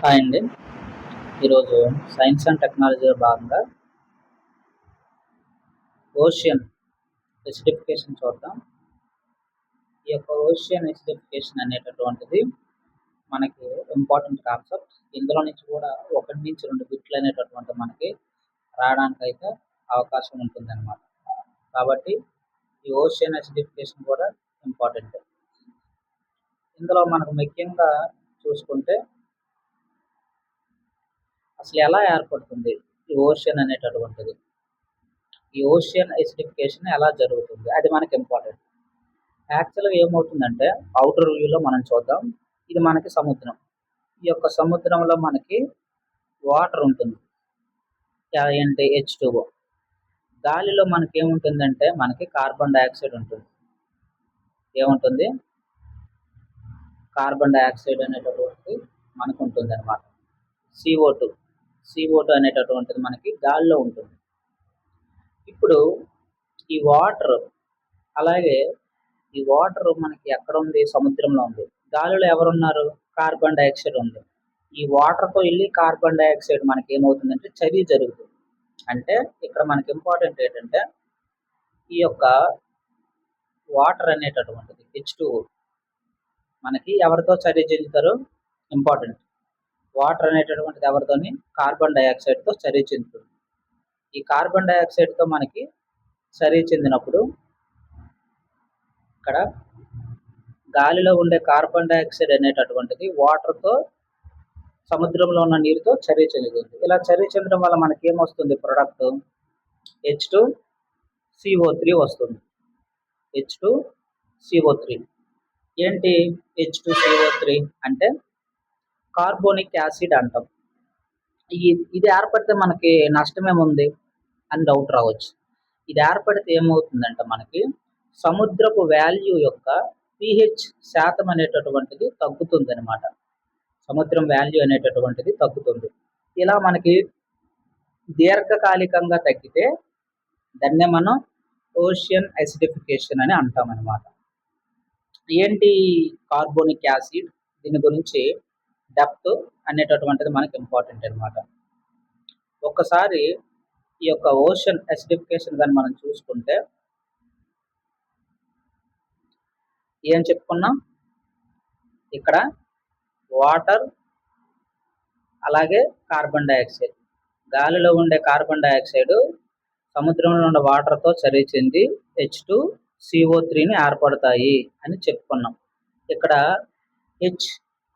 Hi అండి. ఈరోజు science and టెక్నాలజీలో భాగంగా ఓషియన్ ఎసిడిఫికేషన్ చూద్దాం. ఈ యొక్క ఓషియన్ ఎసిడిఫికేషన్ అనేటటువంటిది మనకి ఇంపార్టెంట్ కాన్సెప్ట్. ఇందులో నుంచి కూడా 1 నుంచి 2 బిట్లు అనేటటువంటి మనకి రావడానికైతే అవకాశం ఉంటుందన్నమాట. కాబట్టి ఈ ఓషియన్ ఎసిడిఫికేషన్ కూడా ఇంపార్టెంట్. ఇందులో మనకు ముఖ్యంగా చూసుకుంటే అసలు ఎలా ఏర్పడుతుంది ఈ ఓషియన్ అనేటటువంటిది, ఈ ఓషియన్ ఎసిడిఫికేషన్ ఎలా జరుగుతుంది అది మనకి ఇంపార్టెంట్. యాక్చువల్గా ఏమవుతుందంటే అవుటర్ వ్యూలో మనం చూద్దాం. ఇది మనకి సముద్రం. ఈ యొక్క సముద్రంలో మనకి వాటర్ ఉంటుంది, ఏంటి H2O. గాలిలో మనకి ఏముంటుందంటే మనకి కార్బన్ డైఆక్సైడ్ ఉంటుంది. ఏముంటుంది? కార్బన్ డైఆక్సైడ్ అనేటటువంటిది మనకు ఉంటుంది అనమాట. CO2 అనేటటువంటిది మనకి గాలిలో ఉంటుంది. ఇప్పుడు ఈ వాటర్, అలాగే ఈ వాటర్ మనకి ఎక్కడ ఉంది? సముద్రంలో ఉంది. గాలిలో ఎవరున్నారు? కార్బన్ డైఆక్సైడ్ ఉంది. ఈ వాటర్తో వెళ్ళి కార్బన్ డైఆక్సైడ్ మనకి ఏమవుతుందంటే చర్య జరుగుతుంది. అంటే ఇక్కడ మనకి ఇంపార్టెంట్ ఏంటంటే ఈ యొక్క వాటర్ అనేటటువంటిది H2O మనకి ఎవరితో చర్య చెందుతారు? ఇంపార్టెంట్. వాటర్ అనేటటువంటిది ఎవరితోని? కార్బన్ డైఆక్సైడ్తో చర్య చెందుతుంది. ఈ కార్బన్ డైఆక్సైడ్తో మనకి చర్య చెందినప్పుడు ఇక్కడ గాలిలో ఉండే కార్బన్ డైఆక్సైడ్ అనేటటువంటిది వాటర్తో, సముద్రంలో ఉన్న నీరుతో చర్య చెందుతుంది. ఇలా చర్య చెందడం వల్ల మనకి ఏమొస్తుంది? ప్రొడక్ట్ H2CO3 వస్తుంది. H2CO3 ఏంటి? H2CO3 అంటే కార్బోనిక్ యాసిడ్ అంటాం. ఇది ఏర్పడితే మనకి నష్టమేముంది అని డౌట్ రావచ్చు. ఇది ఏర్పడితే ఏమవుతుందంటే మనకి సముద్రపు వాల్యూ యొక్క pH శాతం అనేటటువంటిది తగ్గుతుంది అనమాట. సముద్రం వాల్యూ అనేటటువంటిది తగ్గుతుంది. ఇలా మనకి దీర్ఘకాలికంగా తగ్గితే దాన్నే మనం ఓషియన్ ఎసిడిఫికేషన్ అని అంటాం అనమాట. ఏంటి కార్బోనిక్ యాసిడ్? దీని గురించి డెప్త్ అనేటటువంటిది మనకి ఇంపార్టెంట్ అనమాట. ఒక్కసారి ఈ యొక్క ఓషన్ ఎసిడిఫికేషన్ కానీ మనం చూసుకుంటే ఏం చెప్పుకున్నాం? ఇక్కడ వాటర్, అలాగే కార్బన్ డైఆక్సైడ్, గాలిలో ఉండే కార్బన్ డైఆక్సైడ్ సముద్రంలో ఉండే వాటర్తో చర్య చెంది H2CO3ని ఏర్పడతాయి అని చెప్పుకున్నాం. ఇక్కడ H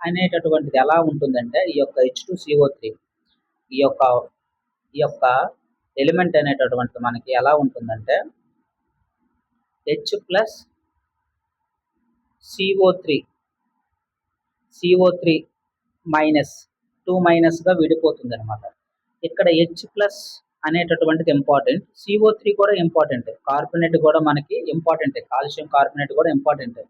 అనేటటువంటిది ఎలా ఉంటుందంటే ఈ యొక్క H2CO3 ఈ యొక్క ఎలిమెంట్ అనేటటువంటిది మనకి ఎలా ఉంటుందంటే H ప్లస్ CO3 మైనస్ 2 మైనస్గా విడిపోతుంది అనమాట. ఇక్కడ H ప్లస్ అనేటటువంటిది ఇంపార్టెంట్, CO3 కూడా ఇంపార్టెంట్, కార్బోనేట్ కూడా మనకి ఇంపార్టెంట్, కాల్షియం కార్బోనేట్ కూడా ఇంపార్టెంట్.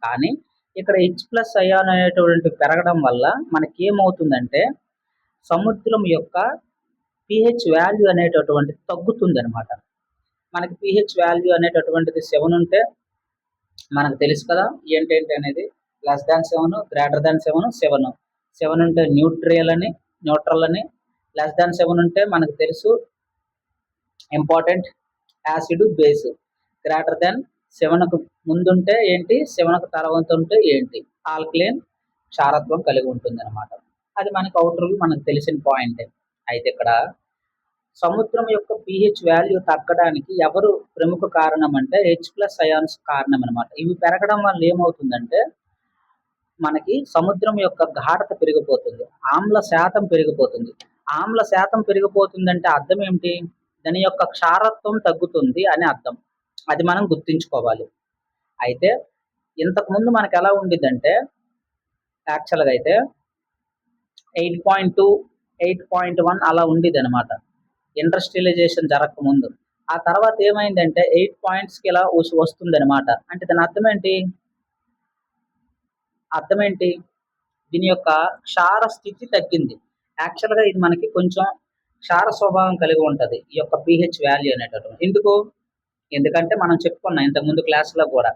కానీ ఇక్కడ H ప్లస్ అయాన్ అనేటువంటి పెరగడం వల్ల మనకి ఏమవుతుందంటే సముద్రం యొక్క pH వాల్యూ అనేటటువంటిది తగ్గుతుంది అనమాట. మనకి pH వాల్యూ అనేటటువంటిది 7 ఉంటే మనకు తెలుసు కదా ఏంటేంటి అనేది. +7, >7, 7 ఉంటే న్యూట్రల్ అని, >7 ఉంటే మనకు తెలుసు ఇంపార్టెంట్ యాసిడ్ బేస్, >7కు ముందుంటే ఏంటి, 7కు తర్వాత ఉంటే ఏంటి, ఆల్కలైన్ క్షారత్వం కలిగి ఉంటుంది అనమాట. అది మనకు అవుటర్ మనకు తెలిసిన పాయింటే. అయితే ఇక్కడ సముద్రం యొక్క pH వాల్యూ తగ్గడానికి ఎవరు ప్రముఖ కారణం అంటే H ప్లస్ అయాన్స్ కారణం అనమాట. ఇవి పెరగడం వల్ల ఏమవుతుందంటే మనకి సముద్రం యొక్క గాఢత పెరిగిపోతుంది, ఆమ్ల శాతం పెరిగిపోతుంది. ఆమ్ల శాతం పెరిగిపోతుందంటే అర్థం ఏమిటి? దాని యొక్క క్షారత్వం తగ్గుతుంది అని అర్థం. అది మనం గుర్తుంచుకోవాలి. అయితే ఇంతకుముందు మనకు ఎలా ఉండిద్దంటే యాక్చువల్గా అయితే 8.2, 8.1 అలా ఉండేది అనమాట ఇండస్ట్రియలైజేషన్ జరగకముందు. ఆ తర్వాత ఏమైందంటే 8 పాయింట్స్కి ఇలా వస్తుంది అనమాట. అంటే దాని అర్థం ఏంటి? దీని యొక్క క్షార స్థితి తగ్గింది. యాక్చువల్గా ఇది మనకి కొంచెం క్షార స్వభావం కలిగి ఉంటుంది ఈ యొక్క pH వాల్యూ అనేటటువంటి. ఎందుకంటే మనం చెప్పుకున్నాం ఇంతకుముందు క్లాస్లో కూడా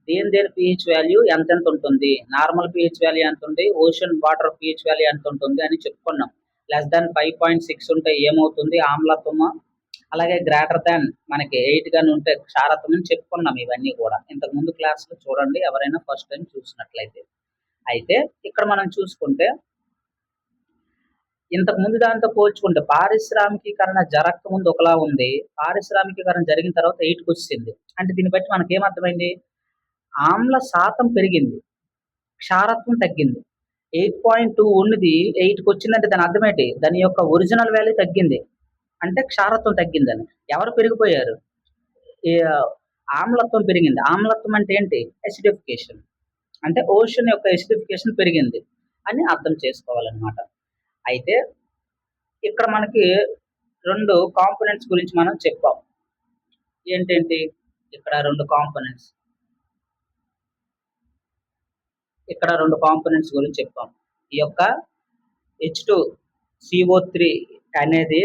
దేని దేని పిహెచ్ వాల్యూ ఎంతెంత ఉంటుంది, నార్మల్ పిహెచ్ వాల్యూ ఎంత ఉంది, ఓషన్ వాటర్ పిహెచ్ వాల్యూ ఎంత ఉంటుంది అని చెప్పుకున్నాం. లెస్ దాన్ 5.6 ఉంటే ఏమవుతుంది ఆమ్లత్వము, అలాగే గ్రేటర్ దాన్ మనకి 8 గాని ఉంటే క్షారత్వం అని చెప్పుకున్నాం. ఇవన్నీ కూడా ఇంతకు ముందు క్లాస్లో చూడండి ఎవరైనా ఫస్ట్ టైం చూసినట్లయితే. అయితే ఇక్కడ మనం చూసుకుంటే ఇంతకు ముందు దాంతో పోల్చుకుంటే పారిశ్రామికీకరణ జరగక ముందు ఒకలా ఉంది, పారిశ్రామికీకరణ జరిగిన తర్వాత 8కి వచ్చింది. అంటే దీన్ని బట్టి మనకి ఏమర్థమైంది, ఆమ్ల శాతం పెరిగింది, క్షారత్వం తగ్గింది. 8.2 ఉన్నది 8కి వచ్చిందంటే దాని అర్థం ఏంటి, దాని యొక్క ఒరిజినల్ వాల్యూ తగ్గింది అంటే క్షారత్వం తగ్గిందని. ఎవరు పెరిగిపోయారు, ఈ ఆమ్లత్వం పెరిగింది. ఆమ్లత్వం అంటే ఏంటి, ఎసిడిఫికేషన్, అంటే ఓషన్ యొక్క ఎసిడిఫికేషన్ పెరిగింది అని అర్థం చేసుకోవాలన్నమాట. అయితే ఇక్కడ మనకి 2 కాంపోనెంట్స్ గురించి మనం చెప్పాం. ఏంటేంటి, ఇక్కడ 2 కాంపోనెంట్స్, ఇక్కడ 2 కాంపోనెంట్స్ గురించి చెప్పాం. ఈ యొక్క H2CO3 అనేది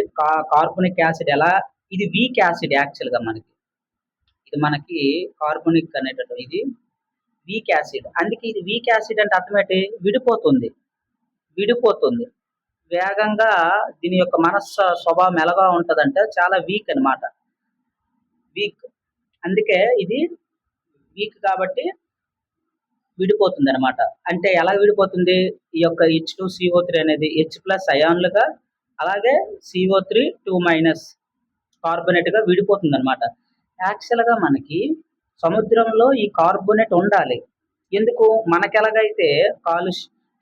కార్బోనిక్ యాసిడ్ ఎలా, ఇది వీక్ యాసిడ్ యాక్చువల్గా మనకి కార్బోనిక్ అనేటటువంటి ఇది వీక్ యాసిడ్. అందుకే ఇది వీక్ యాసిడ్ అంటే అర్థం ఏంటి, విడిపోతుంది వేగంగా. దీని యొక్క స్వభావం ఎలాగా ఉంటుందంటే చాలా వీక్ అనమాట, వీక్. అందుకే ఇది వీక్ కాబట్టి విడిపోతుంది అనమాట. అంటే ఎలా విడిపోతుంది, ఈ యొక్క H2CO3 అనేది H+ అయాన్లుగా, అలాగే CO3 2- కార్బోనేట్గా విడిపోతుంది అనమాట. యాక్చువల్గా మనకి సముద్రంలో ఈ కార్బోనేట్ ఉండాలి. ఎందుకు, మనకెలాగైతే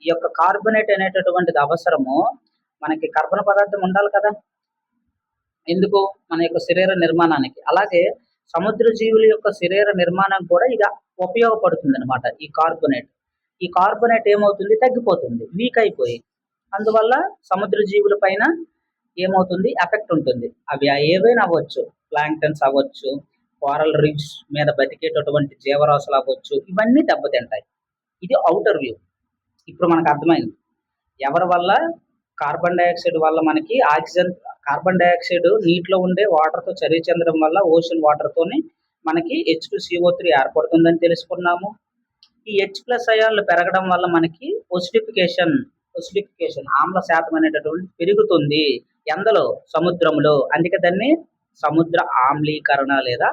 ఈ యొక్క కార్బోనేట్ అనేటటువంటిది అవసరమో, మనకి కర్బన పదార్థం ఉండాలి కదా, ఎందుకు, మన యొక్క శరీర నిర్మాణానికి. అలాగే సముద్ర జీవుల యొక్క శరీర నిర్మాణం కూడా ఇది ఉపయోగపడుతుంది అనమాట. ఈ కార్బోనేట్ ఏమవుతుంది, తగ్గిపోతుంది, వీక్ అయిపోయి. అందువల్ల సముద్ర జీవుల పైన ఏమవుతుంది, ఎఫెక్ట్ ఉంటుంది. అవి ఏవైనా అవ్వచ్చు, ప్లాంక్టన్స్ అవ్వచ్చు, కోరల్ రీఫ్స్ మీద బతికేటటువంటి జీవరాశులు అవ్వచ్చు, ఇవన్నీ దెబ్బతింటాయి. ఇది అవుటర్ వ్యూ. ఇప్పుడు మనకు అర్థమైంది ఎవరి వల్ల, కార్బన్ డైఆక్సైడ్ వల్ల మనకి ఆక్సిజన్, కార్బన్ డైఆక్సైడ్ నీటిలో ఉండే వాటర్తో చర్య చెందడం వల్ల ఓషన్ వాటర్తోని మనకి H2CO3 ఏర్పడుతుందని తెలుసుకున్నాము. ఈ H+ అయాన్లు పెరగడం వల్ల మనకి ఒసిడిఫికేషన్ ఆమ్ల శాతం అనేటటువంటి పెరుగుతుంది. ఎందులో, సముద్రంలో. అందుకే దాన్ని సముద్ర ఆమ్లీకరణ లేదా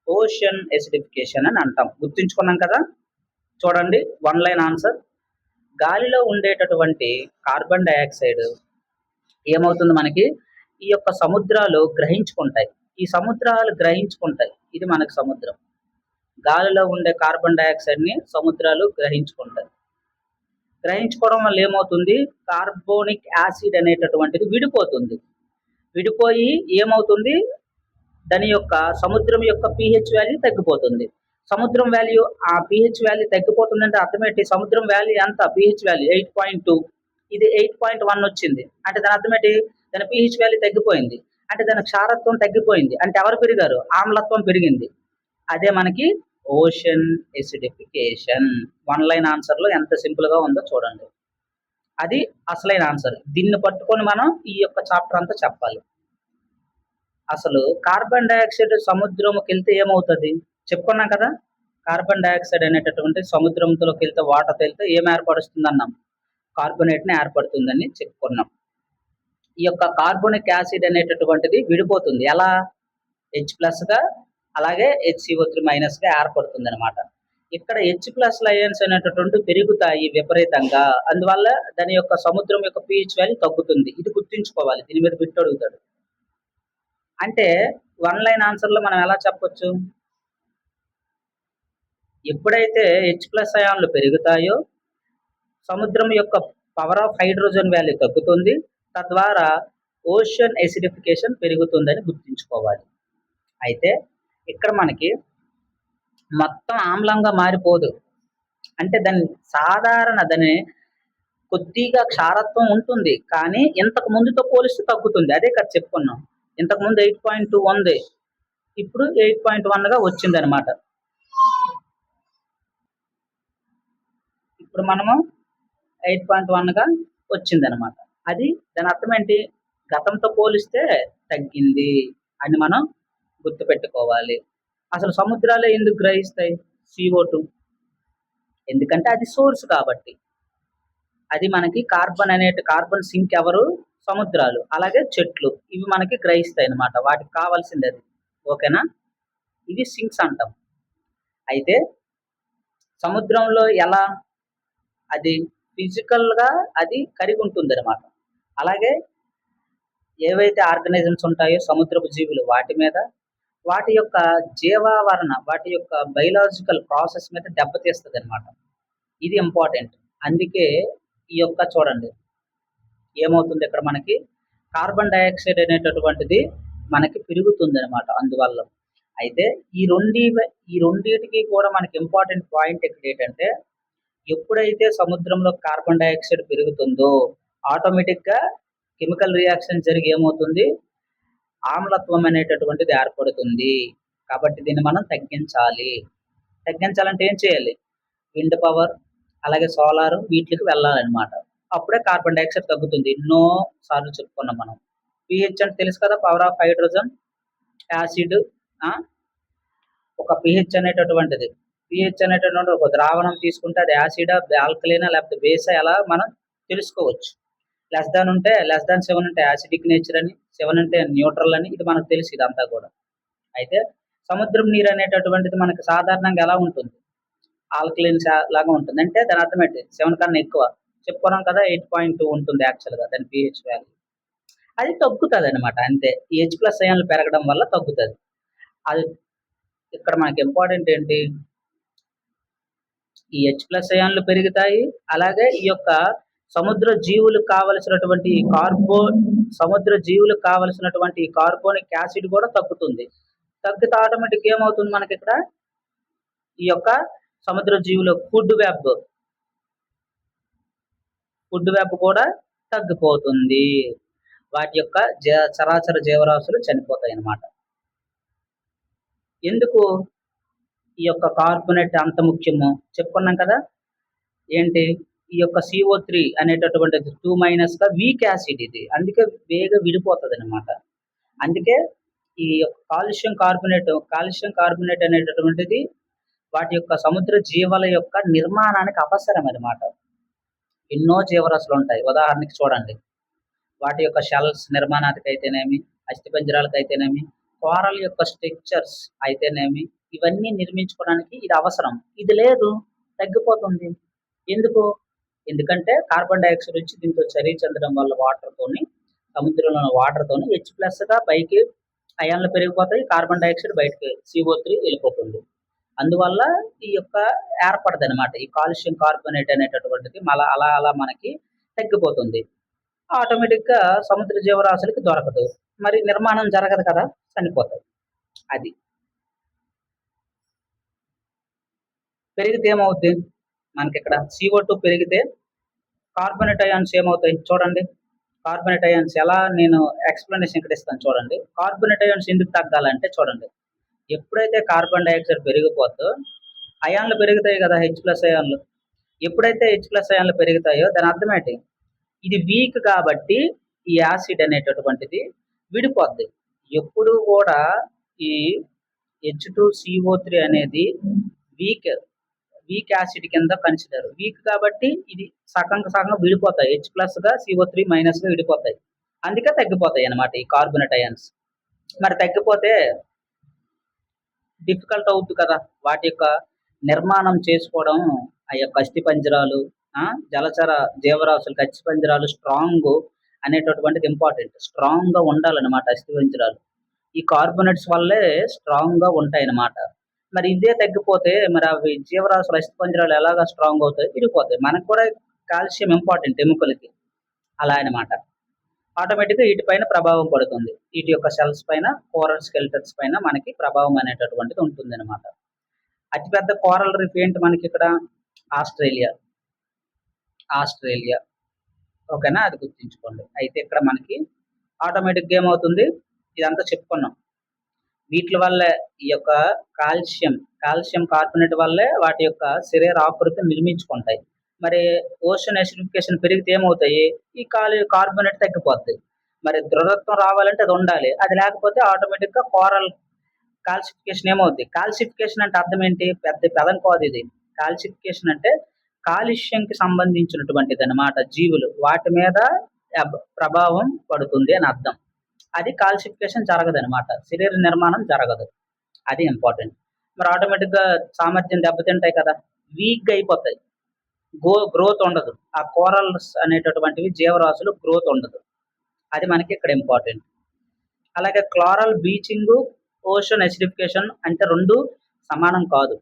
ఓషన్ ఎసిడిఫికేషన్ అని అంటాం. గుర్తుంచుకున్నాం కదా. చూడండి 1 లైన్ ఆన్సర్. గాలిలో ఉండేటటువంటి కార్బన్ డైఆక్సైడ్ ఏమవుతుంది, మనకి ఈ యొక్క సముద్రాలు గ్రహించుకుంటాయి. ఇది మనకి సముద్రం. గాలిలో ఉండే కార్బన్ డైఆక్సైడ్ని సముద్రాలు గ్రహించుకోవడం వల్ల ఏమవుతుంది, కార్బోనిక్ యాసిడ్ అనేటటువంటిది విడిపోయి ఏమవుతుంది, దాని యొక్క సముద్రం యొక్క pH వాల్యూ తగ్గిపోతుంది. సముద్రం వాల్యూ, ఆ pH వాల్యూ తగ్గిపోతుందంటే అర్థం ఏంటి, సముద్రం వాల్యూ ఎంత, pH వాల్యూ 8.2, ఇది 8.1 వచ్చింది అంటే దాని అర్థం ఏంటి, దాని pH వాల్యూ తగ్గిపోయింది అంటే దాని క్షారత్వం తగ్గిపోయింది. అంటే ఎవరు పెరిగారు, ఆమ్లత్వం పెరిగింది. అదే మనకి ఓషన్ ఎసిడిఫికేషన్. 1 లైన్ ఆన్సర్లో ఎంత సింపుల్గా ఉందో చూడండి. అది అసలైన ఆన్సర్. దీన్ని పట్టుకొని మనం ఈ యొక్క చాప్టర్ అంతా చెప్పాలి. అసలు కార్బన్ డైఆక్సైడ్ సముద్రంకి వెళ్తే ఏమవుతుంది చెప్పుకున్నాం కదా. కార్బన్ డైఆక్సైడ్ అనేటటువంటి సముద్రంలోకి వెళ్తే, వాటర్తో వెళ్తే ఏం ఏర్పరుస్తుంది అన్నాం, కార్బోనేట్ని ఏర్పడుతుందని చెప్పుకున్నాం. ఈ యొక్క కార్బోనిక్ యాసిడ్ అనేటటువంటిది విడిపోతుంది. ఎలా, H+గా, అలాగే HCO3- ఏర్పడుతుంది అనమాట. ఇక్కడ H+ అయాన్స్ అనేటటువంటి పెరుగుతాయి విపరీతంగా. అందువల్ల దాని యొక్క సముద్రం యొక్క pH వాల్యూ తగ్గుతుంది. ఇది గుర్తుంచుకోవాలి. దీని మీద బిట్ అడుగుతాడు. అంటే 1 లైన్ ఆన్సర్లో మనం ఎలా చెప్పొచ్చు, ఎప్పుడైతే H+ అయాన్లు పెరుగుతాయో సముద్రం యొక్క పవర్ ఆఫ్ హైడ్రోజన్ వాల్యూ తగ్గుతుంది, తద్వారా ఓషన్ ఎసిడిఫికేషన్ పెరుగుతుందని గుర్తుంచుకోవాలి. అయితే ఇక్కడ మనకి మొత్తం ఆమ్లంగా మారిపోదు. అంటే దాని కొద్దిగా క్షారత్వం ఉంటుంది, కానీ ఇంతకు ముందుతో పోలిస్తే తగ్గుతుంది. అదే కదా చెప్పుకున్నాం. ఇంతకుముందు 8.2 ఉంది, ఇప్పుడు 8.1గా వచ్చింది అనమాట. ఇప్పుడు మనము 8.1గా వచ్చిందనమాట. అది దాని అర్థం ఏంటి, గతంతో పోలిస్తే తగ్గింది అని మనం గుర్తుపెట్టుకోవాలి. అసలు సముద్రాలే ఎందుకు గ్రహిస్తాయి, CO2. ఎందుకంటే అది సోర్స్ కాబట్టి. అది మనకి కార్బన్ సింక్ ఎవరు? సముద్రాలు. అలాగే చెట్లు. ఇవి మనకి గ్రహిస్తాయి అన్నమాట. వాటికి కావాల్సింది అది. ఓకేనా? ఇవి సింక్స్ అంటాం. అయితే సముద్రంలో ఎలా? అది ఫిజికల్‌గా అది కరిగి ఉంటుందన్నమాట. అలాగే ఏవైతే ఆర్గానిజమ్స్ ఉంటాయో సముద్రపు జీవులు వాటి మీద, వాటి యొక్క జీవావరణ, వాటి యొక్క బయోలాజికల్ ప్రాసెస్ మీద దెబ్బతీస్తదన్నమాట. ఇది ఇంపార్టెంట్. అందుకే ఈ యొక్క చూడండి ఏమవుతుంది ఇక్కడ మనకి కార్బన్ డయాక్సైడ్ అనేటటువంటిది మనకి పెరుగుతుందన్నమాట అందువల్ల. అయితే ఈ రెండిటికి కూడా మనకి ఇంపార్టెంట్ పాయింట్ ఇక్కడ ఏంటంటే ఎప్పుడైతే సముద్రంలో కార్బన్ డయాక్సైడ్ పెరుగుతుందో ఆటోమేటిక్‌గా కెమికల్ రియాక్షన్ జరిగి ఏమవుతుంది? ఆమ్లత్వం అనేటటువంటిది ఏర్పడుతుంది. కాబట్టి దీన్ని మనం తగ్గించాలి. తగ్గించాలంటే ఏం చేయాలి? విండ్ పవర్, అలాగే సోలార్ వీటికి వెళ్ళాలన్నమాట. అప్పుడే కార్బన్ డయాక్సైడ్ తగ్గుతుంది. ఎన్నో సార్లు చెప్పుకున్నాం మనం. pH అంటే తెలుసు కదా! Power of hydrogen, acid. ఒక pH అనేటటువంటిది. pH అనేటటువంటి ఒక ద్రావణం తీసుకుంటే అది యాసిడా, ఆల్కలీనా లేకపోతే బేసా ఎలా మనం తెలుసుకోవచ్చు. లెస్ దాన్ 7 ఉంటే యాసిడిక్ నేచర్ అని, 7 అంటే న్యూట్రల్ అని ఇది మనకు తెలుసు ఇదంతా కూడా. అయితే సముద్రం నీరు అనేటటువంటిది మనకు సాధారణంగా ఎలా ఉంటుంది? ఆల్కలైన్ లాగా ఉంటుంది. అంటే దాని అర్థం ఏంటి? 7 కన్నా ఎక్కువ. చెప్పుకున్నాం కదా! 8.2 ఉంటుంది యాక్చువల్‌గా దాని pH వాల్యూ. అది తగ్గుతదనమాట అంతే. ఈ H+ అయాన్లు పెరగడం వల్ల తగ్గుతది. అది ఇక్కడ మనకి ఇంపార్టెంట్ ఏంటి? ఈ H+ అయాన్లు పెరుగుతాయి. అలాగే ఈ యొక్క సముద్ర జీవులకు కావలసినటువంటి కార్బోనిక్ యాసిడ్ కూడా తగ్గుతుంది. తగ్గితే ఆటోమేటిక్‌గా ఏమవుతుంది మనకిక్కడ? ఈ యొక్క సముద్ర జీవుల ఫుడ్ వెబ్ కూడా తగ్గిపోతుంది. వాటి యొక్క చరాచర జీవరాశులు చనిపోతాయన్నమాట. ఎందుకు ఈ యొక్క కార్బోనేట్ అంత ముఖ్యమో చెప్పుకున్నాం కదా! ఏంటి? ఈ యొక్క CO3 అనేటటువంటిది 2- వీక్ యాసిడ్ ఇది. అందుకే వేగంగా విడిపోతదనమాట. అందుకే ఈ యొక్క కాల్షియం కార్బోనేట్ అనేటటువంటిది వాటి యొక్క సముద్ర జీవాల యొక్క నిర్మాణానికి అవసరం అనమాట. ఎన్నో జీవరాశులు ఉంటాయి. ఉదాహరణకి చూడండి. వాటి యొక్క షెల్స్ నిర్మాణానికైతేనేమి, అస్థిపంజరాలకైతేనేమి, కోరల్ యొక్క స్ట్రక్చర్స్ అయితేనేమి, ఇవన్నీ నిర్మించుకోవడానికి ఇది అవసరం. ఇది లేదు, తగ్గిపోతుంది. ఎందుకంటే కార్బన్ డయాక్సైడ్ వచ్చి దీంతో చర్య చెందడం వల్ల సముద్రంలోని వాటర్‌తోని H+గా పైకి అయాన్లు పెరిగిపోతాయి. కార్బన్ డయాక్సైడ్ బయటికి CO3 వెళ్ళిపోతుంది. అందువల్ల ఈ యొక్క ఏర్పడదనమాట. ఈ కాల్షియం కార్బోనేట్ అనేటటువంటిది అలా మనకి తగ్గిపోతుంది. ఆటోమేటిక్‌గా సముద్ర జీవరాశులకి దొరకదు. మరి నిర్మాణం జరగదు కదా! చనిపోతాయి. అది. పెరిగితే ఏమవుద్ది? మనకిక్కడ CO2 పెరిగితే కార్బోనేట్ అయాన్స్ ఏమవుతాయి? చూడండి. కార్బోనేట్ అయాన్స్ ఎలా నేను ఎక్స్‌ప్లనేషన్ ఇక్కడ ఇస్తాను చూడండి. కార్బోనేట్ అయాన్స్ ఎందుకు తగ్గాలంటే చూడండి. ఎప్పుడైతే కార్బన్ డయాక్సైడ్ పెరిగిపోద్దో అయాన్లు పెరుగుతాయి కదా! H+ అయాన్లు. ఎప్పుడైతే H+ అయాన్లు పెరుగుతాయో దాని అర్థం ఏంటి? ఇది వీక్ కాబట్టి ఈ యాసిడ్ అనేటటువంటిది విడిపోద్ది. ఎప్పుడు కూడా ఈ H2CO3 అనేది వీక్ యాసిడ్ కింద కన్సిడర్. వీక్ కాబట్టి ఇది సగం విడిపోతాయి. H+గా CO3- విడిపోతాయి. అందుకే తగ్గిపోతాయి అన్నమాట ఈ కార్బోనేట్ అయాన్స్. మరి తగ్గిపోతే డిఫికల్ట్ అవుద్ది కదా! వాటి యొక్క నిర్మాణం చేసుకోవడం, ఆ యొక్క అస్థిపంజరాలు, జలచర జీవరాశులకి అస్థిపంజరాలు స్ట్రాంగ్ అనేటటువంటిది ఇంపార్టెంట్. స్ట్రాంగ్‌గా ఉండాలన్నమాట అస్థిపంజరాలు. ఈ కార్బోనేట్స్ వల్లే స్ట్రాంగ్‌గా ఉంటాయన్నమాట. మరి ఇదే తగ్గిపోతే మరి అవి జీవరాశుల అస్థిపంజరాలు ఎలాగా స్ట్రాంగ్ అవుతాయి? విరిగిపోతాయి. మనకు కూడా కాల్షియం ఇంపార్టెంట్ ఎముకలకి. అలా అన్నమాట. ఆటోమేటిక్‌గా వీటిపైన ప్రభావం పడుతుంది. వీటి యొక్క సెల్స్ పైన, కోరల్ స్కెలిటన్స్ పైన మనకి ప్రభావం అనేటటువంటిది ఉంటుందన్నమాట. అతిపెద్ద కోరల్ రీఫ్ ఏంటి మనకిక్కడ? ఆస్ట్రేలియా. ఓకేనా? అది గుర్తుంచుకోండి. అయితే ఇక్కడ మనకి ఆటోమేటిక్‌గా ఏమవుతుంది? ఇదంతా చెప్పుకున్నాం. వీట్ల వల్లే ఈ యొక్క కాల్షియం కార్బోనేట్ వల్లే వాటి యొక్క శరీర ఆకృతిని నిర్మించుకుంటాయి. మరి ఓషన్ యాసిడిఫికేషన్ పెరిగితే ఏమవుతాయి? ఈ కార్బోనేట్ తగ్గిపోద్ది. మరి దృఢత్వం రావాలంటే అది ఉండాలి. అది లేకపోతే ఆటోమేటిక్‌గా కాల్సిఫికేషన్ ఏమవుద్ది? కాల్సిఫికేషన్ అంటే అర్థం ఏంటి? పెద్ద పదం కాదు ఇది. కాల్సిఫికేషన్ అంటే కాలుష్యంకి సంబంధించినటువంటిదనమాట జీవులు. వాటి మీద ప్రభావం పడుతుంది అని అర్థం. అది కాల్సిఫికేషన్ జరగదనమాట. శరీర నిర్మాణం జరగదు. అది ఇంపార్టెంట్. మరి ఆటోమేటిక్‌గా సామర్థ్యం దెబ్బతింటాయి కదా! వీక్‌గా అయిపోతాయి. గ్రోత్ ఉండదు. ఆ కోరల్స్ అనేటటువంటివి జీవరాశులు గ్రోత్ ఉండదు. అది మనకి ఇక్కడ ఇంపార్టెంట్. అలాగే క్లోరల్ బ్లీచింగు, ఓషన్ అసిడిఫికేషన్ అంటే 2 సమానం కాదు.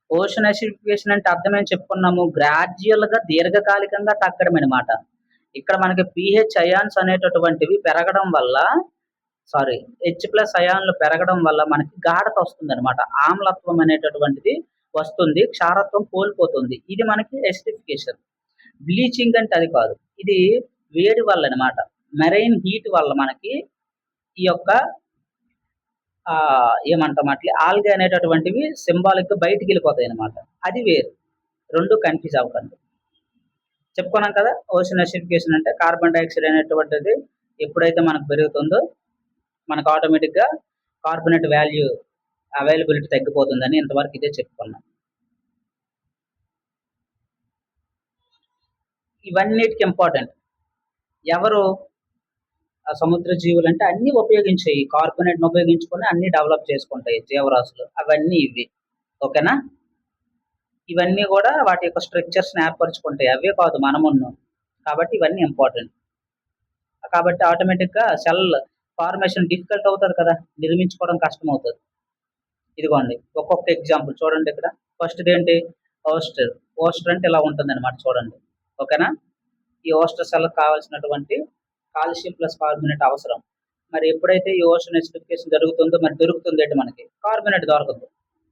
ఓషన్ అసిడిఫికేషన్ అంటే అర్థం ఏం చెప్పుకున్నాము? గ్రాడ్యుయల్‌గా దీర్ఘకాలికంగా తగ్గడమనమాట. ఇక్కడ మనకి పీహెచ్ అయాన్స్ అనేటటువంటివి పెరగడం వల్ల H+ అయాన్లు పెరగడం వల్ల మనకి గాఢత వస్తుందనమాట. ఆమ్లత్వం అనేటటువంటిది వస్తుంది. క్షారత్వం కోల్పోతుంది. ఇది మనకి అసిడిఫికేషన్. బ్లీచింగ్ అంటే అది కాదు. ఇది వేడి వల్ల అనమాట. మెరైన్ హీట్ వల్ల మనకి ఈ యొక్క ఏమంటాం ఆల్గే అనేటటువంటివి సింబాలిక్‌గా బయటికెళ్ళిపోతాయనమాట. అది వేరు. 2 కన్‌ఫ్యూజ్ అవ్వకండి. చెప్పుకున్నాం కదా! ఓషన్ అసిడిఫికేషన్ అంటే కార్బన్ డయాక్సైడ్ అనేటువంటిది ఎప్పుడైతే మనకు పెరుగుతుందో మనకు ఆటోమేటిక్‌గా కార్బోనేట్ వాల్యూ అవైలబిలిటీ తగ్గిపోతుందని ఇంతవరకు ఇదే చెప్పుకున్నాం. ఇవన్నిటికి ఇంపార్టెంట్. ఎవరు సముద్ర జీవులు అంటే అన్నీ ఉపయోగించాయి. కార్బోనేట్‌ని ఉపయోగించుకొని అన్నీ డెవలప్ చేసుకుంటాయి జీవరాశులు. అవన్నీ ఇవి. ఓకేనా? ఇవన్నీ కూడా వాటి యొక్క స్ట్రక్చర్స్‌ని ఏర్పరుచుకుంటాయి. అవే కాదు మనమును. కాబట్టి ఇవన్నీ ఇంపార్టెంట్. కాబట్టి ఆటోమేటిక్‌గా సెల్ ఫార్మేషన్ డిఫికల్ట్ అవుతది కదా! నిర్మించుకోవడం కష్టమవుతది. ఇదిగోండి ఒక్కొక్క ఎగ్జాంపుల్ చూడండి ఇక్కడ. ఫస్ట్‌దేంటి? ఓస్టర్. ఓస్టర్ అంటే ఇలా ఉంటుందన్నమాట చూడండి. ఓకేనా? ఈ ఓస్టర్ సెల్‌కి కావాల్సినటువంటి కాల్షియం ప్లస్ కార్బోనేట్ అవసరం. మరి ఎప్పుడైతే ఈ ఓషన్ అసిడిఫికేషన్ జరుగుతుందో మరి దొరుకుతుందేంటి మనకి? కార్బోనేట్ దొరకదు.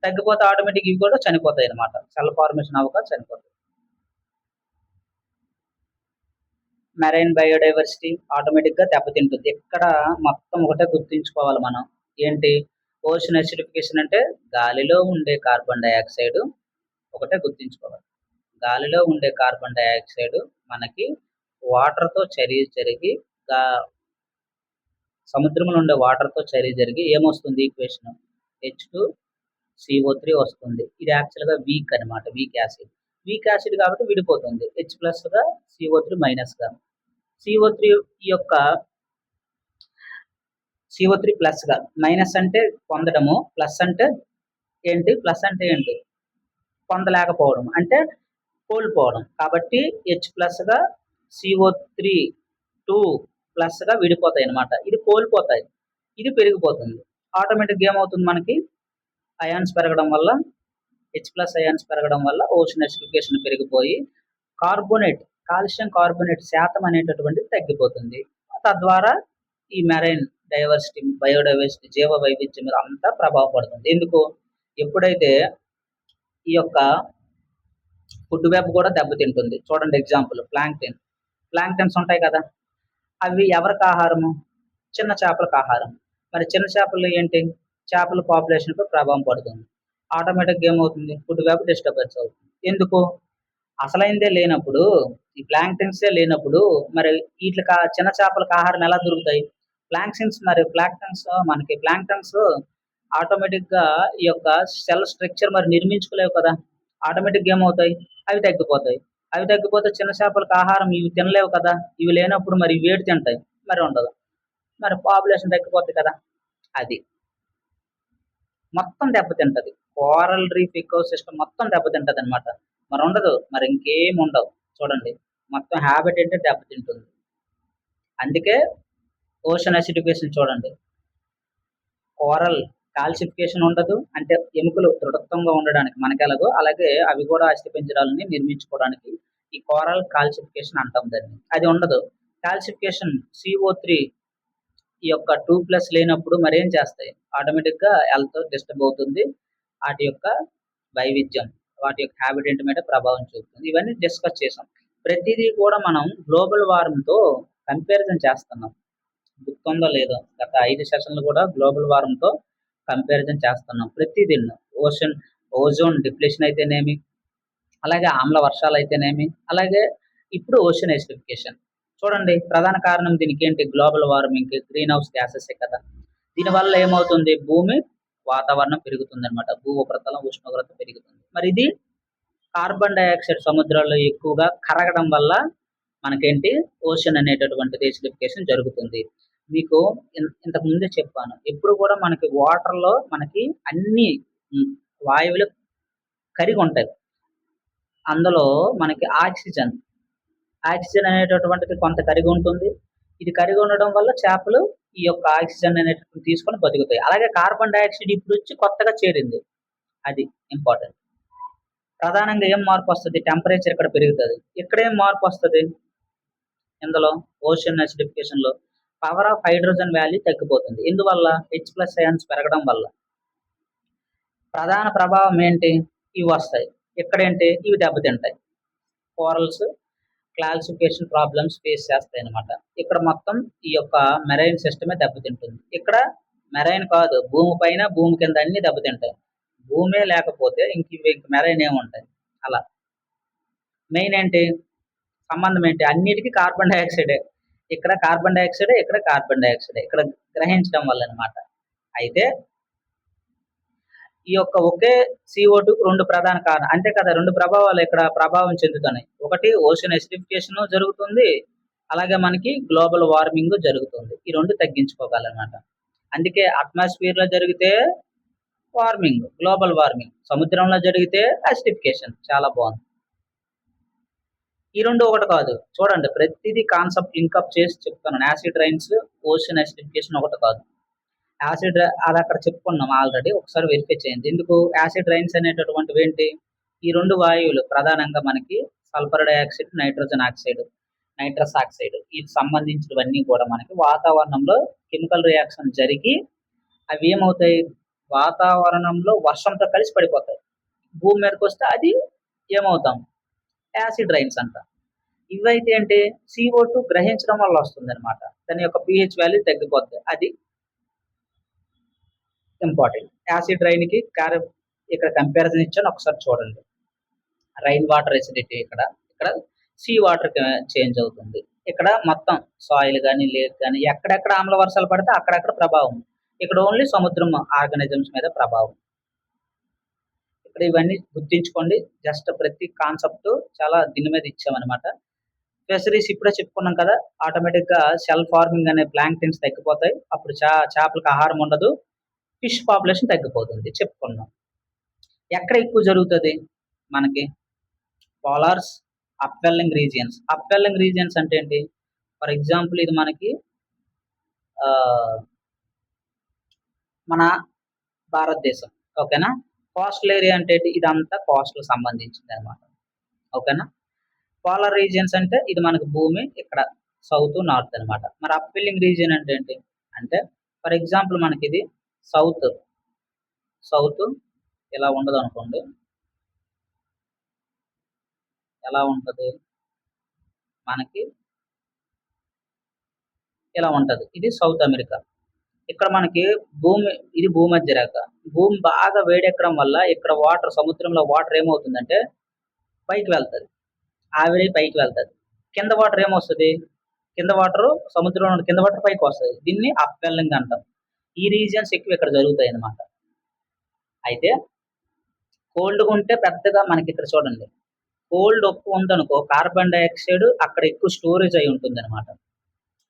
తగ్గిపోతే ఆటోమేటిక్ ఇవి కూడా చనిపోతాయన్నమాట. సెల్ ఫార్మేషన్ అవ్వక చనిపోతాయి. మెరైన్ బయోడైవర్సిటీ ఆటోమేటిక్‌గా దెబ్బతింటుంది. ఇక్కడ మొత్తం ఒకటే గుర్తుంచుకోవాలి మనం. ఏంటి? ఓషన్ అసిడిఫికేషన్ అంటే గాలిలో ఉండే కార్బన్ డయాక్సైడ్ ఒకటే గుర్తుంచుకోవాలి. గాలిలో ఉండే కార్బన్ డయాక్సైడ్ మనకి వాటర్‌తో చర్య జరిగి సముద్రంలో ఉండే వాటర్‌తో చర్య జరిగి ఏమొస్తుంది ఈక్వేషన్? H2CO3 వస్తుంది. ఇది యాక్చువల్‌గా వీక్ అనమాట. Weak acid. వీక్ యాసిడ్ కాబట్టి విడిపోతుంది. H+గా CO3 మైనస్‌గా. CO3 యొక్క CO3 ప్లస్‌గా మైనస్ అంటే పొందడము, ప్లస్ అంటే ఏంటి? ప్లస్ అంటే ఏంటి? పొందలేకపోవడం అంటే కోల్పోవడం. కాబట్టి H+గా CO3 2 ప్లస్‌గా విడిపోతాయన్నమాట. ఇది కోల్పోతాయి. ఇది పెరిగిపోతుంది. ఆటోమేటిక్‌గా ఏమవుతుంది మనకి? అయాన్స్ పెరగడం వల్ల H+ అయాన్స్ పెరగడం వల్ల ఓషన్ అసిడిఫికేషన్ పెరిగిపోయి కార్బోనేట్, కాల్షియం కార్బోనేట్ శాతం అనేటటువంటిది తగ్గిపోతుంది. తద్వారా ఈ మెరైన్ డైవర్సిటీ, బయోడైవర్సిటీ, జీవ వైవిధ్యం మీద అంతా ప్రభావపడుతుంది. ఎందుకు? ఎప్పుడైతే ఈ యొక్క ఫుడ్ వెబ్ కూడా దెబ్బతింటుంది. చూడండి ఎగ్జాంపుల్ ప్లాంక్టన్. ప్లాంక్టన్స్ ఉంటాయి కదా! అవి ఎవరికి ఆహారము? చిన్న చేపలకు ఆహారం. మరి చిన్న చేపలు ఏంటి? చేపల పాపులేషన్‌పై ప్రభావం పడుతుంది. ఆటోమేటిక్‌గా ఏమవుతుంది? ఫుడ్ వెబ్ డిస్టర్బెన్స్ అవుతుంది. ఎందుకు? అసలైందే లేనప్పుడు, ఈ ప్లాంక్టన్సే లేనప్పుడు మరి ఈట్లికి చిన్న చేపలకు ఆహారం ఎలా దొరుకుతాయి? ప్లాంక్టన్స్ ఆటోమేటిక్‌గా ఈ యొక్క సెల్ స్ట్రక్చర్ మరి నిర్మించుకోలేవు కదా! ఆటోమేటిక్‌గా ఏమవుతాయి? అవి తగ్గిపోతాయి. అవి తగ్గిపోతే చిన్న చేపలకు ఆహారం ఇవి తినలేవు కదా! ఇవి లేనప్పుడు మరి ఇవి ఏటి తింటాయి? మరి ఉండదు. మరి పాపులేషన్ తగ్గిపోద్ది కదా! అది. మొత్తం దెబ్బతింటది. కోరల్ రీఫ్ ఎకోసిస్టమ్ మొత్తం దెబ్బతింటదనమాట. మరి ఉండదు. మరి ఇంకేం ఉండవు. చూడండి. మొత్తం హాబిటేటే దెబ్బతింటుంది. అందుకే ఓషన్ అసిడిఫికేషన్ చూడండి. కోరల్ కాల్సిఫికేషన్ ఉండదు. అంటే ఎముకలు దృఢత్వంగా ఉండడానికి మనకెలాగో అలాగే అవి కూడా అస్థిపంజరాలని నిర్మించుకోవడానికి ఈ కోరల్ కాల్సిఫికేషన్ అంటాం దాన్ని. అది ఉండదు. కాల్సిఫికేషన్ CO3 ఈ యొక్క 2+ లేనప్పుడు మరేం చేస్తాయి? ఆటోమేటిక్‌గా హెల్త్ డిస్టర్బ్ అవుతుంది. వాటి యొక్క వైవిధ్యం, వాటి యొక్క హాబిటెంట్ మీద ప్రభావం చూపుతుంది. ఇవన్నీ డిస్కస్ చేసాం. ప్రతిదీ కూడా మనం గ్లోబల్ వార్మింగ్‌తో కంపారిజన్ చేస్తున్నాం. గుర్తుందో లేదో గత 5 సెషన్‌లు కూడా గ్లోబల్ వార్మింగ్‌తో కంపారిజన్ చేస్తున్నాం. ప్రతిదీను ఓజోన్ డిప్లీషన్ అయితేనేమి, అలాగే ఆమ్ల వర్షాలైతేనేమి, అలాగే ఇప్పుడు ఓషన్ అసిడిఫికేషన్. చూడండి ప్రధాన కారణం దీనికేంటి? గ్లోబల్ వార్మింగ్‌కి గ్రీన్ హౌస్ గ్యాసెసే కదా! దీనివల్ల ఏమవుతుంది, భూమి వాతావరణం పెరుగుతుంది అనమాట, భూ ఉపరితలం ఉష్ణోగ్రత పెరుగుతుంది. మరి ఇది కార్బన్ డైఆక్సైడ్ సముద్రాల్లో ఎక్కువగా కరగడం వల్ల మనకేంటి ఓషన్ అనేటటువంటి ఎసిడిఫికేషన్ జరుగుతుంది. మీకు ఇంతకు ముందే చెప్పాను, ఎప్పుడు కూడా మనకి వాటర్లో మనకి అన్ని వాయువులు కరిగి ఉంటాయి. అందులో మనకి ఆక్సిజన్ అనేటటువంటిది కొంత కరిగి ఉంటుంది. ఇది కరిగి ఉండడం వల్ల చేపలు ఈ యొక్క ఆక్సిజన్ అనేటటువంటి తీసుకొని బతుకుతాయి. అలాగే కార్బన్ డైఆక్సైడ్ ఇప్పుడు వచ్చి కొత్తగా చేరింది, అది ఇంపార్టెంట్. ప్రధానంగా ఏం మార్పు వస్తుంది, టెంపరేచర్ ఇక్కడ పెరుగుతుంది. ఇక్కడ ఏం మార్పు వస్తుంది, ఇందులో ఓషన్ అసిడిఫికేషన్ లో పవర్ ఆఫ్ హైడ్రోజన్ వాల్యూ తగ్గిపోతుంది. ఎందువల్ల, H+ అయాన్స్ పెరగడం వల్ల. ప్రధాన ప్రభావం ఏంటి, ఇవి వస్తాయి. ఇక్కడేంటి, ఇవి దెబ్బతింటాయి. కోరల్స్ క్లాసిఫికేషన్ ప్రాబ్లమ్స్ ఫేస్ చేస్తాయి అనమాట. ఇక్కడ మొత్తం ఈ యొక్క మెరైన్ సిస్టమే దెబ్బతింటుంది. ఇక్కడ మెరైన్ కాదు, భూమి పైన భూమి కింద అన్ని దెబ్బతింటాయి. భూమే లేకపోతే ఇంక మెరైన్ ఏముంటాయి. అలా మెయిన్ ఏంటి సంబంధం ఏంటి, అన్నిటికీ కార్బన్ డైఆక్సైడే. ఇక్కడ కార్బన్ డైఆక్సైడే, ఇక్కడ కార్బన్ డైఆక్సైడే, ఇక్కడ గ్రహించడం వల్ల అనమాట. అయితే ఈ యొక్క ఒకే CO2 రెండు ప్రధాన కారణం, అంతే కదా, రెండు ప్రభావాలు ఇక్కడ ప్రభావం చెందుతున్నాయి. ఒకటి ఓషన్ ఎసిడిఫికేషన్ జరుగుతుంది, అలాగే మనకి గ్లోబల్ వార్మింగ్ జరుగుతుంది. ఈ రెండు తగ్గించుకోగలనమాట. అందుకే అట్మాస్ఫియర్ లో జరిగితే వార్మింగ్, గ్లోబల్ వార్మింగ్, సముద్రంలో జరిగితే అసిడిఫికేషన్. చాలా బాగుంది. ఈ రెండు ఒకటి కాదు, చూడండి ప్రతిదీ కాన్సెప్ట్ లింకప్ చేసి చెప్తాను. యాసిడ్ రైన్స్, ఓషన్ అసిడిఫికేషన్ ఒకటి కాదు. యాసిడ్ అది అక్కడ చెప్పుకున్నాం ఆల్రెడీ, ఒకసారి వెరిఫై చేయండి. ఎందుకు యాసిడ్ రైన్స్ అనేటటువంటివి ఏంటి, ఈ రెండు వాయువులు ప్రధానంగా మనకి sulphur dioxide, nitrogen oxide, nitrous oxide, వీటికి సంబంధించినవన్నీ కూడా మనకి వాతావరణంలో కెమికల్ రియాక్షన్ జరిగి అవి ఏమవుతాయి, వాతావరణంలో వర్షంతో కలిసి పడిపోతాయి. భూమి మీదకి వస్తే అది ఏమవుతాం, యాసిడ్ రైన్స్ అంట. ఇవైతే ఏంటి, CO2 గ్రహించడం వల్ల వస్తుంది అనమాట. దాని యొక్క pH వాల్యూ తగ్గిపోతుంది. అది ఇంపార్టెంట్. యాసిడ్ రైన్ కి ఇక్కడ కంపారిజన్ ఇచ్చాను, ఒకసారి చూడండి. రైన్ వాటర్ ఎసిడిటీ ఇక్కడ సీ వాటర్ చేంజ్ అవుతుంది. ఇక్కడ మొత్తం సాయిల్ కానీ లేక్ కానీ ఎక్కడెక్కడ ఆమ్ల వర్షాలు పడితే అక్కడక్కడ ప్రభావం. ఇక్కడ ఓన్లీ సముద్రం ఆర్గానిజమ్స్ మీద ప్రభావం. ఇక్కడ ఇవన్నీ గుర్తించుకోండి. జస్ట్ ప్రతి కాన్సెప్ట్ చాలా దీని మీద ఇచ్చామన్నమాట. ఫిషరీస్ ఇప్పుడే చెప్పుకున్నాం కదా, ఆటోమేటిక్ గా సెల్ ఫార్మింగ్ అనే ప్లాంక్టన్స్ తగ్గిపోతాయి. అప్పుడు చేపలకు ఆహారం ఉండదు, ఫిష్ పాపులేషన్ తగ్గిపోతుంది చెప్పుకున్నాం. ఎక్కడ ఎక్కువ జరుగుతుంది మనకి, పోలార్స్, అప్వెల్లింగ్ రీజియన్స్. అప్వెల్లింగ్ రీజియన్స్ అంటే ఏంటి, ఫర్ ఎగ్జాంపుల్ ఇది మనకి మన భారతదేశం, ఓకేనా. కోస్టల్ ఏరియా అంటే ఇదంతా కోస్టల్ సంబంధించింది అనమాట, ఓకేనా. పోలార్ రీజియన్స్ అంటే ఇది మనకి భూమి, ఇక్కడ సౌత్ నార్త్ అనమాట. మరి అప్వెల్లింగ్ రీజియన్ అంటే ఏంటి అంటే, ఫర్ ఎగ్జాంపుల్ మనకి ఇది సౌత్ ఇలా ఉండదు అనుకోండి, ఎలా ఉంటుంది మనకి, ఇలా ఉంటది. ఇది సౌత్ అమెరికా. ఇక్కడ మనకి భూమి, ఇది భూమధ్య రేఖ. భూమి బాగా వేడెక్కడం వల్ల ఇక్కడ వాటర్, సముద్రంలో వాటర్ ఏమవుతుందంటే పైకి వెళ్తుంది, ఆవిరి పైకి వెళ్తుంది. కింద వాటర్ ఏమొస్తుంది, కింద వాటర్ సముద్రంలో కింద వాటర్ పైకి వస్తుంది. దీన్ని అప్వెల్లింగ్ అంటాం. ఈ రీజియన్స్ ఎక్కువ ఇక్కడ జరుగుతాయి అన్నమాట. అయితే కోల్డ్గా ఉంటే పెద్దగా మనకి ఇక్కడ చూడండి, కోల్డ్ ఎక్కువ ఉందనుకో కార్బన్ డైఆక్సైడ్ అక్కడ ఎక్కువ స్టోరేజ్ అయి ఉంటుంది అనమాట.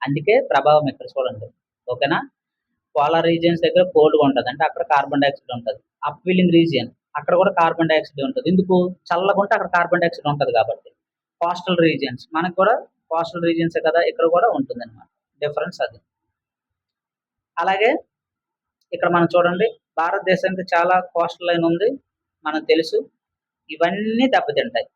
అందుకే ప్రభావం ఇక్కడ చూడండి, ఓకేనా. పోలార్ రీజియన్స్ దగ్గర కోల్డ్గా ఉంటుంది అంటే అక్కడ కార్బన్ డైఆక్సైడ్ ఉంటుంది. అప్వెల్లింగ్ రీజియన్ అక్కడ కూడా కార్బన్ డైఆక్సైడ్ ఉంటుంది. ఎందుకు, చల్లగా ఉంటే అక్కడ కార్బన్ డైఆక్సైడ్ ఉంటుంది కాబట్టి. కోస్టల్ రీజియన్స్ మనకు కూడా కోస్టల్ రీజియన్స్ కదా, ఇక్కడ కూడా ఉంటుంది అనమాట. డిఫరెన్స్ అది. అలాగే ఇక్కడ మనం చూడండి, భారతదేశానికి చాలా కోస్టల్ లైన్ ఉంది మనకు తెలుసు. ఇవన్నీ దెబ్బతింటాయి.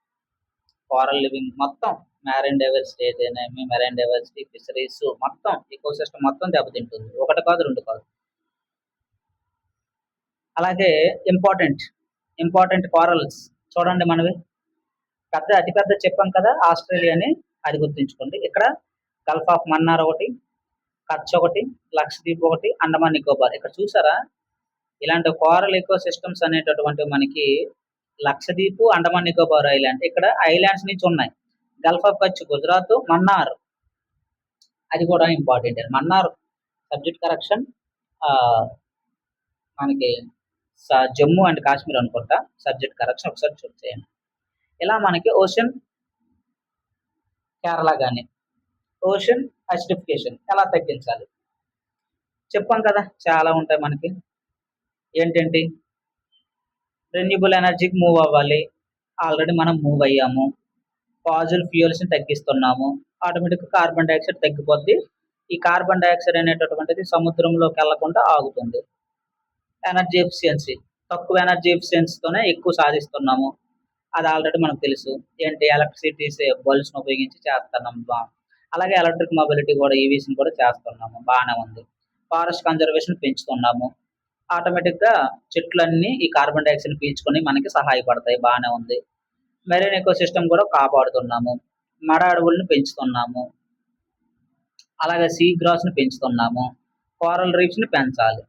కోరల్ లివింగ్ మొత్తం, మ్యారైన్ డైవర్సిటీ అయితేనేమి, మెరైన్ డైవర్సిటీ, ఫిషరీస్ మొత్తం, ఈకోసిస్టమ్ మొత్తం దెబ్బతింటుంది. ఒకటి కాదు, రెండు కాదు. అలాగే ఇంపార్టెంట్ కోరల్స్ చూడండి మనవి. అతిపెద్ద చెప్పాం కదా ఆస్ట్రేలియాని, అది గుర్తుంచుకోండి. ఇక్కడ గల్ఫ్ ఆఫ్ మన్నార్ ఒకటి, కచ్ ఒకటి, లక్షద్వీప్ ఒకటి, అండమాన్ నికోబార్. ఇక్కడ చూసారా, ఇలాంటి కోరల్ ఈకో సిస్టమ్స్ అనేటటువంటి మనకి లక్షద్వీప్, అండమాన్ నికోబార్ ఐలాండ్, ఇక్కడ ఐలాండ్స్ నుంచి ఉన్నాయి. గల్ఫ్ ఆఫ్ కచ్ గుజరాత్, మన్నార్ అది కూడా ఇంపార్టెంట్. మన్నార్ సబ్జెక్ట్ కరెక్షన్, మనకి జమ్మూ అండ్ కాశ్మీర్ అనుకుంటా సబ్జెక్ట్ కరెక్షన్ ఒకసారి చూస్ చేయండి. ఇలా మనకి ఓషన్ కేరళ కానీ ఓషన్ అసిడిఫికేషన్ ఎలా తగ్గించాలి చెప్పాం కదా, చాలా ఉంటాయి మనకి. ఏంటంటే రెన్యూబుల్ ఎనర్జీకి మూవ్ అవ్వాలి, ఆల్రెడీ మనం మూవ్ అయ్యాము. ఫాజిల్ ఫ్యూయల్స్ని తగ్గిస్తున్నాము, ఆటోమేటిక్గా కార్బన్ డైఆక్సైడ్ తగ్గిపోద్ది. ఈ కార్బన్ డైఆక్సైడ్ అనేటటువంటిది సముద్రంలోకి వెళ్లకుండా ఆగుతుంది. ఎనర్జీ ఎఫిషియన్సీ, తక్కువ ఎనర్జీ ఎఫిషియన్సీతోనే ఎక్కువ సాధిస్తున్నాము, అది ఆల్రెడీ మనకు తెలుసు. ఏంటి ఎలక్ట్రిసిటీ బల్బ్స్ని ఉపయోగించి చేస్తున్నాము. అలాగే ఎలక్ట్రిక్ మొబిలిటీ కూడా ఈవీస్ని కూడా చేస్తున్నాము, బాగానే ఉంది. ఫారెస్ట్ కన్జర్వేషన్ పెంచుతున్నాము, ఆటోమేటిక్గా చెట్లన్నీ ఈ కార్బన్ డైఆక్సైడ్ పీల్చుకొని మనకి సహాయపడతాయి, బాగానే ఉంది. మెరైన్ ఎకో సిస్టమ్ కూడా కాపాడుతున్నాము, మడ అడవులను పెంచుతున్నాము, అలాగే సీ గ్రాస్ని పెంచుతున్నాము, కోరల్ రీఫ్స్ని పెంచాలి.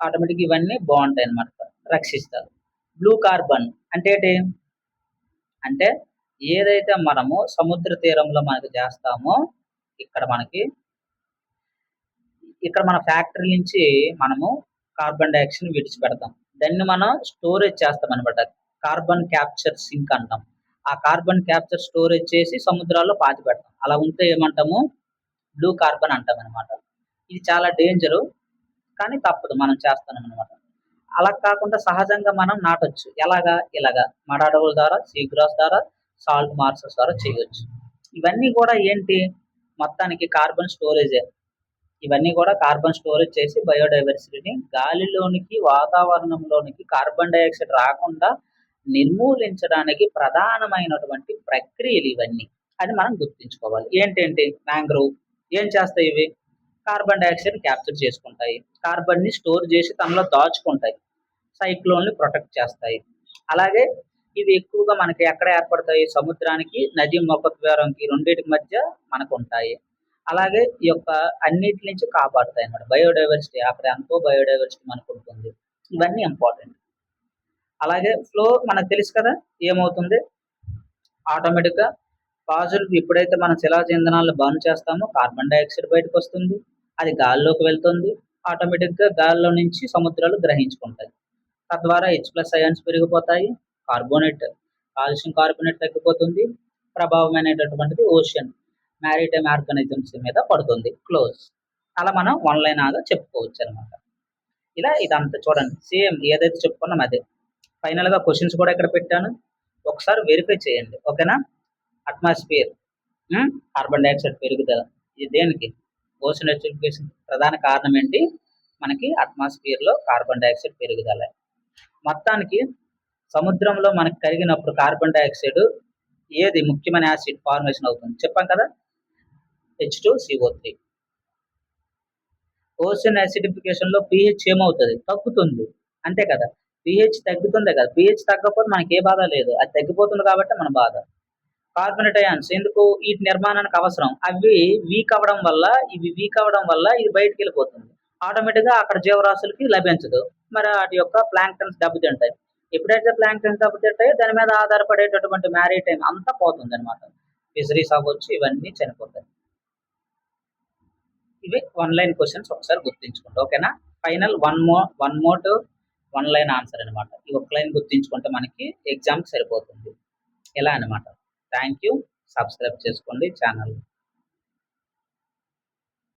ఆటోమేటిక్ ఇవన్నీ బాగుంటాయి అన్నమాట, రక్షిస్తారు. బ్లూ కార్బన్ అంటే ఏంటి అంటే ఏదైతే మనము సముద్ర తీరంలో మనకి చేస్తామో ఇక్కడ మన ఫ్యాక్టరీ నుంచి మనము కార్బన్ డైఆక్సైడ్ విడిచిపెడతాం, దాన్ని మనం స్టోరేజ్ చేస్తాం అనమాట. కార్బన్ క్యాప్చర్ సింక్ అంటాం. ఆ కార్బన్ క్యాప్చర్ స్టోరేజ్ చేసి సముద్రాల్లో పాతి పెడతాం. అలా ఉంటే ఏమంటాము, బ్లూ కార్బన్ అంటాం అనమాట. ఇది చాలా డేంజరు, కానీ తప్పదు, మనం చేస్తాం అనమాట. అలా కాకుండా సహజంగా మనం నాటొచ్చు. ఇలాగా మడ అడవుల ద్వారా, సీగ్రాస్ ద్వారా, సాల్ట్ మార్సెస్ ద్వారా చేయొచ్చు. ఇవన్నీ కూడా ఏంటి, మొత్తానికి కార్బన్ స్టోరేజే. ఇవన్నీ కూడా కార్బన్ స్టోరేజ్ చేసి బయోడైవర్సిటీని గాలిలోనికి, వాతావరణంలోనికి కార్బన్ డైఆక్సైడ్ రాకుండా నిర్మూలించడానికి ప్రధానమైనటువంటి ప్రక్రియలు ఇవన్నీ. అది మనం గుర్తుంచుకోవాలి. ఏంటంటే మ్యాంగ్రోవ్ ఏం చేస్తాయి, ఇవి కార్బన్ డైఆక్సైడ్ క్యాప్చర్ చేసుకుంటాయి, కార్బన్ని స్టోర్ చేసి తనలో దాచుకుంటాయి, సైక్లోన్ని ప్రొటెక్ట్ చేస్తాయి. అలాగే ఇవి ఎక్కువగా మనకి ఎక్కడ ఏర్పడతాయి, సముద్రానికి, నది ముఖద్వారంకి రెండింటికి మధ్య మనకు ఉంటాయి. అలాగే ఈ యొక్క అన్నిటి నుంచి కాపాడుతాయి అన్నమాట. బయోడైవర్సిటీ, అక్కడ ఎంతో బయోడైవర్సిటీ మనకు ఉంటుంది. ఇవన్నీ ఇంపార్టెంట్. అలాగే ఫ్లో మనకు తెలుసు కదా, ఏమవుతుంది, ఆటోమేటిక్గా పాజిటివ్ ఎప్పుడైతే మనం శిలాజ ఇంధనాలను బర్న్ చేస్తామో కార్బన్ డైఆక్సైడ్ బయటకు వస్తుంది, అది గాల్లోకి వెళ్తుంది, ఆటోమేటిక్గా గాల్లో నుంచి సముద్రాలు గ్రహించుకుంటాయి. తద్వారా H+ అయాన్స్ పెరిగిపోతాయి, కాల్షియం కార్బోనేట్ తగ్గిపోతుంది, ప్రభావం అనేటటువంటిది ఓషన్ మ్యారిటైమ్ ఆర్గానిజమ్స్ మీద పడుతుంది. క్లోజ్. అలా మనం వన్ లైన్ ఆగా చెప్పుకోవచ్చు అనమాట. ఇలా ఇదంతా చూడండి, సేమ్ ఏదైతే చెప్పుకున్నాం అదే. ఫైనల్గా క్వశ్చన్స్ కూడా ఇక్కడ పెట్టాను, ఒకసారి వెరిఫై చేయండి, ఓకేనా. అట్మాస్ఫియర్, కార్బన్ డైఆక్సైడ్ పెరుగుదల, ఇది దేనికి, ఓషన్ అసిడిఫికేషన్ ప్రధాన కారణం ఏంటి, మనకి అట్మాస్ఫియర్లో కార్బన్ డైఆక్సైడ్ పెరుగుదల. మొత్తానికి సముద్రంలో మనకి కరిగినప్పుడు కార్బన్ డైఆక్సైడ్ ఏది ముఖ్యమైన యాసిడ్ ఫార్మేషన్ అవుతుంది చెప్పాం కదా, H2CO3. ఓషన్ యాసిడిఫికేషన్లో pH ఏమవుతుంది, తగ్గుతుంది, అంతే కదా. pH తగ్గుతుంది కదా, pH తగ్గకపోతే మనకి ఏ బాధ లేదు, అది తగ్గిపోతుంది కాబట్టి మన బాధ. కార్బనేట్ అయాన్స్ ఎందుకు, వీటి నిర్మాణానికి అవసరం, అవి వీక్ అవ్వడం వల్ల ఇది బయటకు వెళ్ళిపోతుంది, ఆటోమేటిక్గా అక్కడ జీవరాశులకి లభించదు, మరి వాటి యొక్క ప్లాంక్టన్స్ దెబ్బతింటాయి. ఎప్పుడైతే ప్లాంక్టన్స్ దెబ్బతింటాయో దాని మీద ఆధారపడేటటువంటి మ్యారిటైమ్ అంతా పోతుంది అనమాట. ఫిషరీస్ అవ్వచ్చు, ఇవన్నీ చనిపోతాయి. ఇవి వన్ లైన్ క్వశ్చన్స్, ఒకసారి గుర్తించుకోండి, ఓకేనా. Final one more one line answer అనమాట. ఈ ఒక లైన్ గుర్తించుకుంటే మనకి ఎగ్జామ్కి సరిపోతుంది, ఇలా అనమాట. Thank you. సబ్స్క్రైబ్ చేసుకోండి ఛానల్.